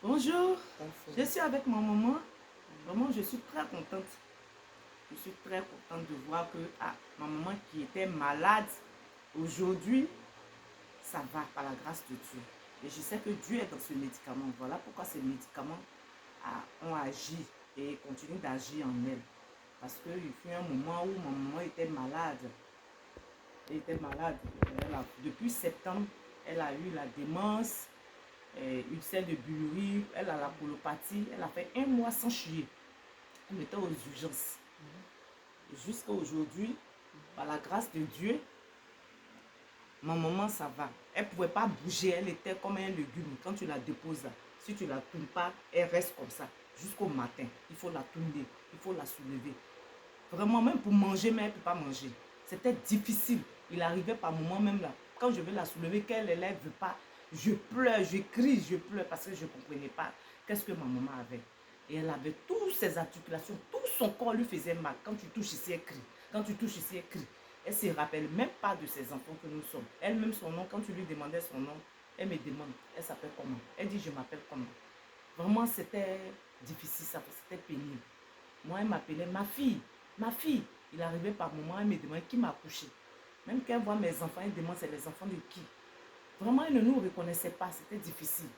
Bonjour, je suis avec ma maman. Vraiment, je suis très contente. Je suis très contente de voir que ma maman qui était malade, aujourd'hui, ça va par la grâce de Dieu. Et je sais que Dieu est dans ce médicament. Voilà pourquoi ces médicaments ont agi et continuent d'agir en elle. Parce qu'il fut un moment où ma maman était malade. Elle était malade. Depuis septembre, elle a eu la démence, ulcère de Bururi, elle a la colopathie. Elle a fait 1 mois sans chier. Elle était aux urgences. Jusqu'à aujourd'hui, par la grâce de Dieu, ma maman, ça va. Elle ne pouvait pas bouger, elle était comme un légume. Quand tu la déposes là, si tu ne la tournes pas, elle reste comme ça jusqu'au matin. Il faut la tourner, il faut la soulever. Vraiment, même pour manger, mais elle ne peut pas manger. C'était difficile. Il arrivait par moment même là, quand je vais la soulever, qu'elle ne lève pas, je pleure, je crie, je pleure parce que je ne comprenais pas qu'est-ce que ma maman avait. Et elle avait toutes ses articulations, tout son corps lui faisait mal. Quand tu touches ici, elle crie. Quand tu touches ici, elle crie. Elle ne se rappelle même pas de ses enfants que nous sommes. Elle-même, son nom, quand tu lui demandais son nom, elle me demande, elle s'appelle comment? Elle dit, je m'appelle comment? Vraiment, c'était difficile, c'était pénible. Moi, elle m'appelait ma fille, ma fille. Il arrivait par moment, elle me demandait qui m'a accouché. Même quand elle voit mes enfants, elle demande c'est les enfants de qui. Vraiment, elle ne nous reconnaissait pas, c'était difficile.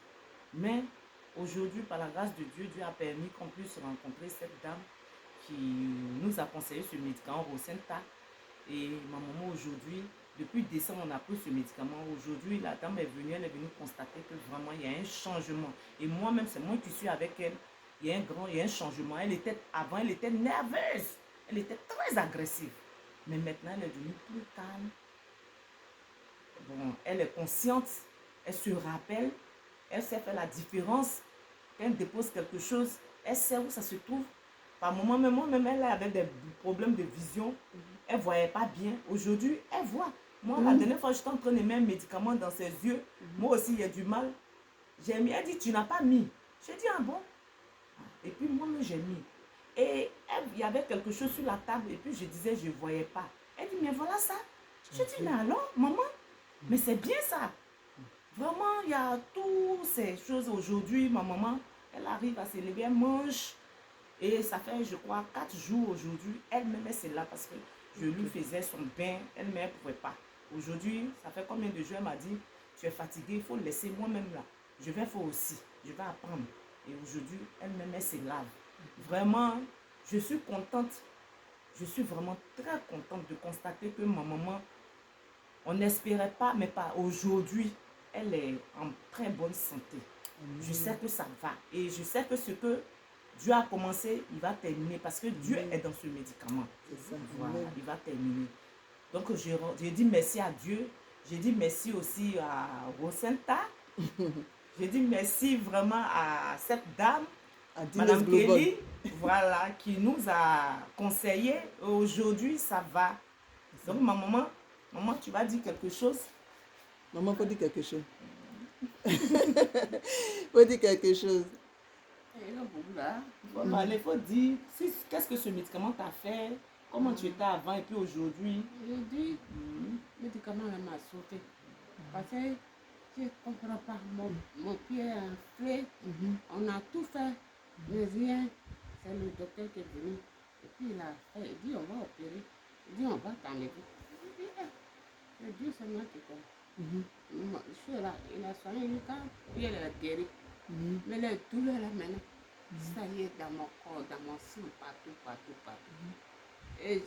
Mais aujourd'hui, par la grâce de Dieu, Dieu a permis qu'on puisse rencontrer cette dame qui nous a conseillé ce médicament Rosenta. Et ma maman aujourd'hui, depuis décembre, on a pris ce médicament. Aujourd'hui, la dame est venue, elle est venue constater que vraiment il y a un changement. Et moi-même, c'est moi qui suis avec elle. Il y a un changement. Avant, elle était nerveuse. Elle était très agressive. Mais maintenant, elle est devenue plus calme. Bon, elle est consciente. Elle se rappelle. Elle sait faire la différence. Quand elle dépose quelque chose, elle sait où ça se trouve. Par moment, moi-même, elle avait des problèmes de vision. Elle ne voyait pas bien. Aujourd'hui, elle voit. Moi, la dernière fois, j'étais en train de mettre un médicament dans ses yeux. Moi aussi, il y a du mal. J'ai mis. Elle dit, tu n'as pas mis. J'ai dit, ah bon? Et puis, moi-même, j'ai mis. Et il y avait quelque chose sur la table. Et puis, je disais, je ne voyais pas. Elle dit, mais voilà ça. Je dis, mais alors, maman, mais c'est bien ça. Vraiment, il y a toutes ces choses aujourd'hui. Ma maman, elle arrive à se lever, elle mange. Et ça fait, je crois, 4 jours aujourd'hui. Elle-même, elle c'est là parce que je lui faisais son bain. Elle-même, elle ne pouvait pas. Aujourd'hui, ça fait combien de jours, elle m'a dit, tu es fatiguée, il faut laisser moi-même là. Je vais faire aussi. Je vais apprendre. Et aujourd'hui, elle-même, elle se lave. Vraiment, je suis contente. Je suis vraiment très contente de constater que ma maman, on n'espérait pas, mais pas aujourd'hui, elle est en très bonne santé. Je sais que ça va. Et je sais que ce que Dieu a commencé, il va terminer parce que Dieu est dans ce médicament. Voilà, il va terminer. Donc, je dis merci à Dieu. Je dis merci aussi à Rosenta. Je dis merci vraiment à cette dame, Madame Kelly, voilà, qui nous a conseillé. Aujourd'hui, ça va. Donc, ma maman, tu vas dire quelque chose? Maman, faut dire quelque chose. Faut dire quelque chose. Il faut dire qu'est-ce que ce médicament t'a fait, comment tu étais avant et puis aujourd'hui. Je dis, le médicament m'a sauté. Parce que je ne comprends pas, mon pied est enflé. On a tout fait, mais rien. C'est le docteur qui est venu. Et puis il a fait, il dit on va opérer. Il dit on va t'enlever. Je dis, c'est Dieu seulement qui connaît. Je suis là, il a soigné quand puis elle a guéri. Mais les douleurs là maintenant, ça y est dans mon corps, dans mon sang, partout, partout, partout. Et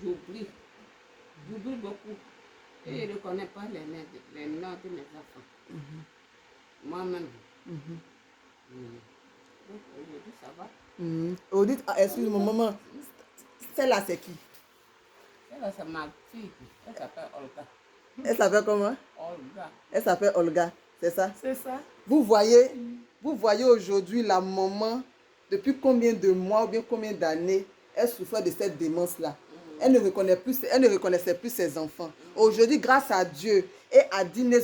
j'oublie beaucoup. Et je ne reconnais pas les noms de mes enfants. Moi-même. Donc aujourd'hui, ça va. Audit, excuse-moi, maman. Celle-là, c'est qui? Celle-là, c'est ma fille. Elle s'appelle Olga. Elle s'appelle comment? Olga. Elle s'appelle Olga, c'est ça? C'est ça. Vous voyez aujourd'hui la maman, depuis combien de mois ou bien combien d'années, elle souffrait de cette démence-là. Elle ne reconnaissait plus ses enfants. Aujourd'hui, grâce à Dieu et à Dines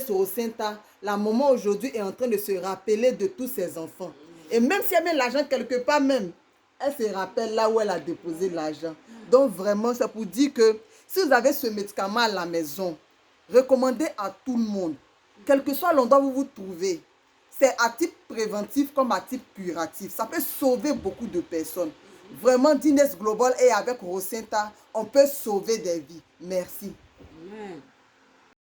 Rosenta, la maman aujourd'hui est en train de se rappeler de tous ses enfants. Et même si elle met l'argent quelque part même, elle se rappelle là où elle a déposé l'argent. Donc vraiment, c'est pour dire que si vous avez ce médicament à la maison, recommandez à tout le monde, quel que soit l'endroit où vous vous trouvez. c'est à titre préventif comme à titre curatif. Ça peut sauver beaucoup de personnes. Vraiment, Dines Global et avec Rocinta, on peut sauver des vies. Merci. Amen.